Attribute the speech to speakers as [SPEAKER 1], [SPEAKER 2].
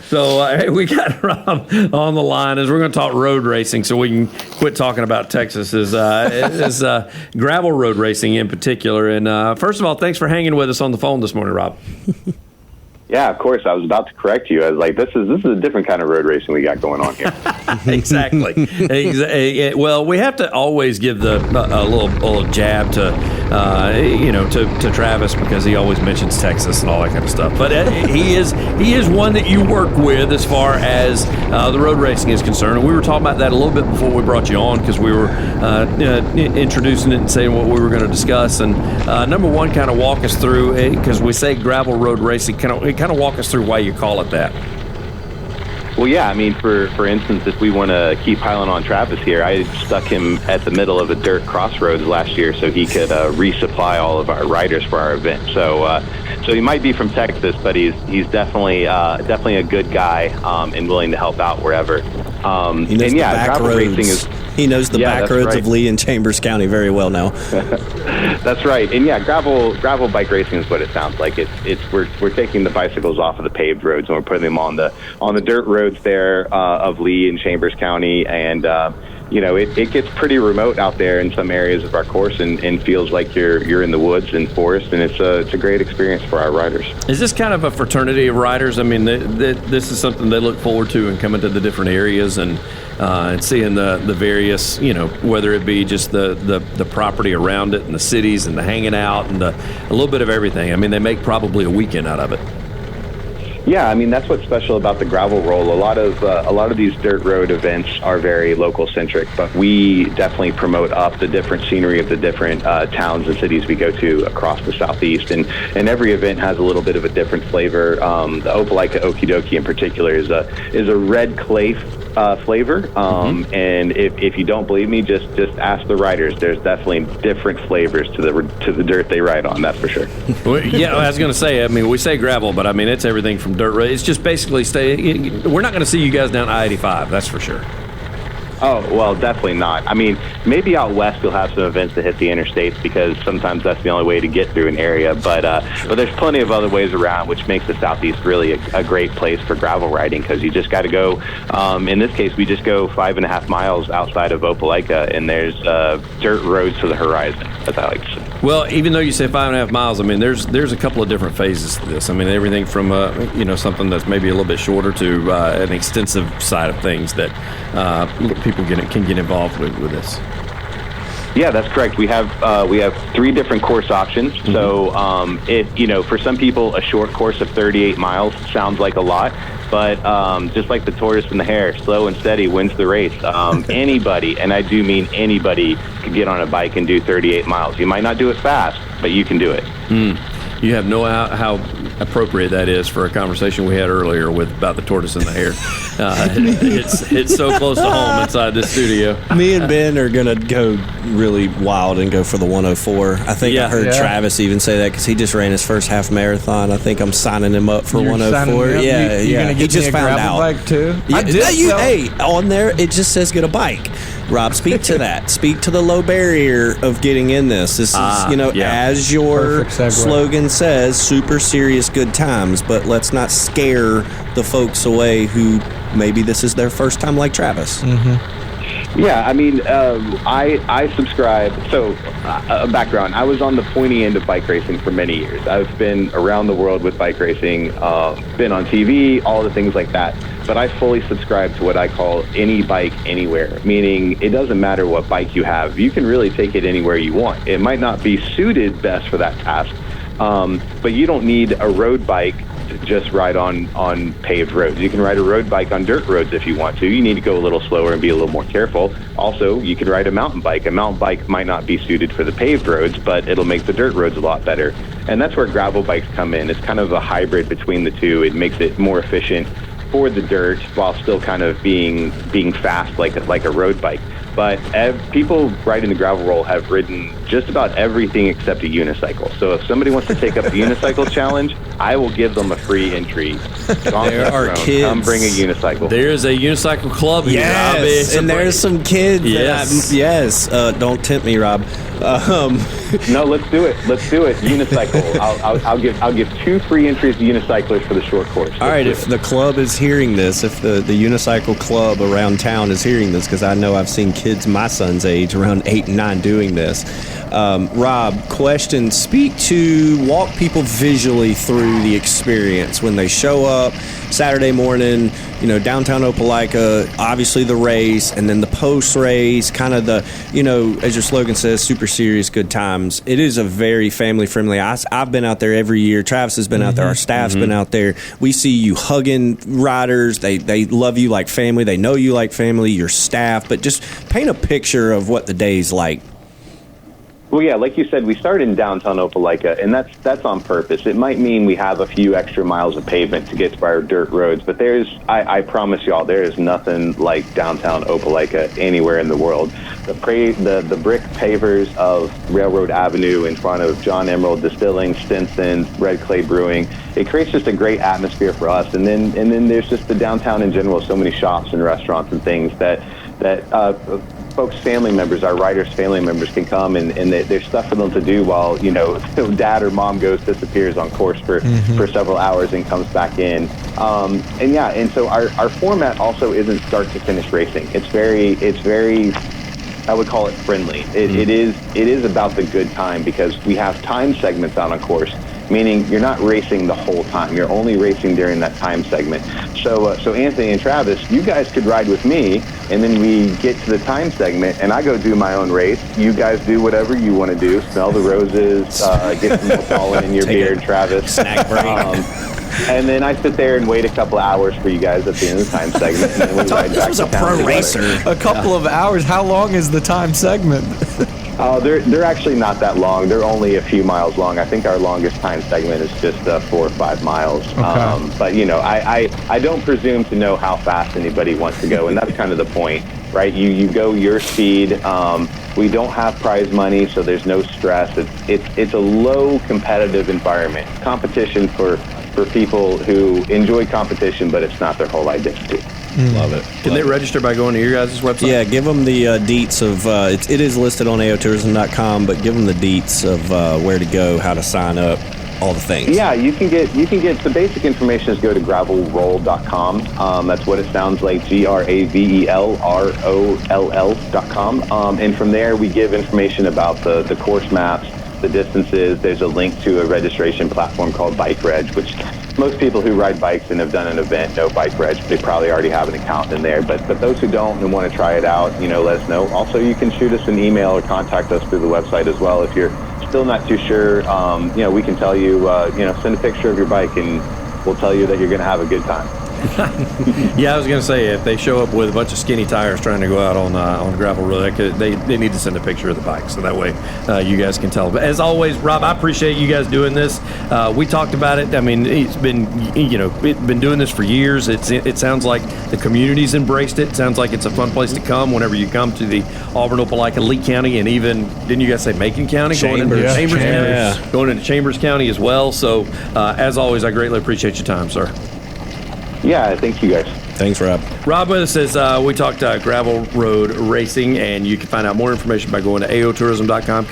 [SPEAKER 1] So hey, we got Rob on the line as we're going to talk road racing, so we can quit talking about Texas is gravel road racing in particular. And first of all, thanks for hanging with us on the phone this morning, Rob.
[SPEAKER 2] Yeah, of course. I was about to correct you. I was like, this is a different kind of road racing we got going on here.
[SPEAKER 1] Exactly. Well, we have to always give a little jab to Travis, because he always mentions Texas and all that kind of stuff. But he is one that you work with as far as the road racing is concerned. And we were talking about that a little bit before we brought you on, because we were introducing it and saying what we were going to discuss. And number one, kind of walk us through, because we say gravel road racing, kind of walk us through why you call it that.
[SPEAKER 2] Well, yeah, I mean, for instance, if we want to keep piling on Travis here, I stuck him at the middle of a dirt crossroads last year so he could resupply all of our riders for our event. So he might be from Texas, but he's definitely a good guy and willing to help out wherever.
[SPEAKER 3] He knows the back roads. He knows the back roads of Lee and Chambers County very well now.
[SPEAKER 2] That's right. And yeah, gravel bike racing is what it sounds like. We're taking the bicycles off of the paved roads and we're putting them on the dirt roads there of Lee and Chambers County. And it gets pretty remote out there in some areas of our course, and feels like you're in the woods and forest, and it's a great experience for our riders.
[SPEAKER 1] Is this kind of a fraternity of riders? I mean, this is something they look forward to and coming to the different areas and seeing the various, whether it be just the property around it and the cities and the hanging out and a little bit of everything. I mean, they make probably a weekend out of it.
[SPEAKER 2] Yeah, I mean, that's what's special about the gravel roll. A lot of these dirt road events are very local centric, but we definitely promote up the different scenery of the different towns and cities we go to across the Southeast, and every event has a little bit of a different flavor. The Opelika Okey Dokey in particular is a red clay flavor, and if you don't believe me, just ask the riders. There's definitely different flavors to the dirt they ride on. That's for sure.
[SPEAKER 1] Well, yeah, I was going to say. I mean, we say gravel, but I mean it's everything from dirt road. It's just basically we're not going to see you guys down I-85. That's for sure.
[SPEAKER 2] Oh, well, definitely not. I mean, maybe out west you'll have some events that hit the interstates, because sometimes that's the only way to get through an area. But there's plenty of other ways around, which makes the Southeast really a great place for gravel riding, because you just got to go. In this case, we just go 5.5 miles outside of Opelika, and there's dirt roads to the horizon, as I like to say.
[SPEAKER 1] Well, even though you say 5.5 miles, I mean, there's a couple of different phases to this. I mean, everything from something that's maybe a little bit shorter to an extensive side of things that people can get involved with this.
[SPEAKER 2] Yeah, that's correct. We have 3 different course options. Mm-hmm. So for some people, a short course of 38 miles sounds like a lot, but just like the tortoise and the hare, slow and steady wins the race. Anybody, and I do mean anybody, could get on a bike and do 38 miles. You might not do it fast, but you can do it.
[SPEAKER 1] You have no how appropriate that is for a conversation we had earlier about the tortoise and the hare. It's so close to home inside this studio.
[SPEAKER 3] Me and Ben are going to go really wild and go for the 104. I think I heard Travis even say that, because he just ran his first half marathon. I think I'm signing him up for 104. Yeah,
[SPEAKER 4] You're going to get me a gravel bike too?
[SPEAKER 3] Hey, on there it just says get a bike. Rob, speak to that. Speak to the low barrier of getting in this. This is, as your slogan says, super serious good times, but let's not scare the folks away who maybe this is their first time, like Travis.
[SPEAKER 2] Mm-hmm. Yeah, I mean, I subscribe. So, a background. I was on the pointy end of bike racing for many years. I've been around the world with bike racing, been on TV, all the things like that. But I fully subscribe to what I call any bike anywhere, meaning it doesn't matter what bike you have. You can really take it anywhere you want. It might not be suited best for that task, but you don't need a road bike to just ride on paved roads. You can ride a road bike on dirt roads if you want to. You need to go a little slower and be a little more careful. Also, you can ride a mountain bike. A mountain bike might not be suited for the paved roads, but it'll make the dirt roads a lot better. And that's where gravel bikes come in. It's kind of a hybrid between the two. It makes it more efficient for the dirt while still kind of being fast like a road bike. But people riding the gravel roll have ridden just about everything except a unicycle. So if somebody wants to take up the unicycle challenge, I will give them a free entry.
[SPEAKER 3] There are kids.
[SPEAKER 2] Come bring a unicycle.
[SPEAKER 1] There's a unicycle club.
[SPEAKER 3] Yes, and there's some kids.
[SPEAKER 1] Yes.
[SPEAKER 3] Don't tempt me, Rob.
[SPEAKER 2] No, let's do it. Unicycle. I'll give 2 free entries to unicyclers for the short course.
[SPEAKER 3] All right, if the club is hearing this, if the unicycle club around town is hearing this, because I know I've seen kids my son's age around 8 and 9 doing this. Rob, question: walk people visually through the experience when they show up Saturday morning. Downtown Opelika, obviously the race, and then the post race, kind of the, as your slogan says, super serious good times. It is a very family friendly. I've been out there every year. Travis has been out there. Our staff's been out there. We see you hugging riders. They love you like family. They know you like family. Your staff, but just paint a picture of what the day's like.
[SPEAKER 2] Well, yeah, like you said, we started in downtown Opelika, and that's on purpose. It might mean we have a few extra miles of pavement to get to our dirt roads, but I promise y'all, there is nothing like downtown Opelika anywhere in the world. The brick pavers of Railroad Avenue in front of John Emerald Distilling, Stinson's, Red Clay Brewing, it creates just a great atmosphere for us. And then there's just the downtown in general, so many shops and restaurants and things that folks' family members, our riders' family members, can come and there's stuff for them to do while dad or mom disappears on course for several hours and comes back in. And so our format also isn't start to finish racing. It's very I would call it friendly. It is about the good time, because we have time segments out on course, meaning you're not racing the whole time. You're only racing during that time segment. So Anthony and Travis, you guys could ride with me, and then we get to the time segment, and I go do my own race. You guys do whatever you want to do. Smell the roses, get some pollen in your beard, Travis.
[SPEAKER 3] Snack break.
[SPEAKER 2] And then I sit there and wait a couple of hours for you guys at the end of the time segment. And then we ride back
[SPEAKER 3] was
[SPEAKER 2] to
[SPEAKER 3] a
[SPEAKER 2] town
[SPEAKER 3] pro racer.
[SPEAKER 4] A couple of hours. How long is the time segment?
[SPEAKER 2] They're actually not that long. They're only a few miles long. I think our longest time segment is just 4 or 5 miles.
[SPEAKER 4] Okay.
[SPEAKER 2] But I don't presume to know how fast anybody wants to go, and that's kind of the point, right? You go your speed. We don't have prize money, so there's no stress. It's a low competitive environment. Competition for people who enjoy competition, but it's not their whole identity.
[SPEAKER 3] Love it.
[SPEAKER 1] Can they register by going to your guys' website?
[SPEAKER 3] Yeah, give them the deets of it is listed on aotourism.com, but give them the deets of where to go, how to sign up, all the things.
[SPEAKER 2] Yeah, you can get the basic information is go to gravelroll.com. That's what it sounds like, gravelroll.com. And from there we give information about the course maps, the distances. There's a link to a registration platform called Bike Reg, which most people who ride bikes and have done an event know Bike Reg. They probably already have an account in there. But those who don't and want to try it out, let us know. Also, you can shoot us an email or contact us through the website as well. If you're still not too sure, we can tell you, send a picture of your bike and we'll tell you that you're going to have a good time.
[SPEAKER 1] Yeah, I was going to say, if they show up with a bunch of skinny tires trying to go out on the gravel road, they need to send a picture of the bike, so that way you guys can tell. But as always, Rob, I appreciate you guys doing this. We talked about it. I mean, it's been been doing this for years. It sounds like the community's embraced it. It sounds like it's a fun place to come whenever you come to the Auburn, Opelika, Lee County, and even, didn't you guys say Macon County?
[SPEAKER 3] Chambers.
[SPEAKER 1] Chambers County.
[SPEAKER 3] Yeah.
[SPEAKER 1] Going into Chambers County as well. So as always, I greatly appreciate your time, sir.
[SPEAKER 2] Yeah, thank you guys.
[SPEAKER 3] Thanks, Rob.
[SPEAKER 1] Rob with us says we talked gravel road racing, and you can find out more information by going to aotourism.com.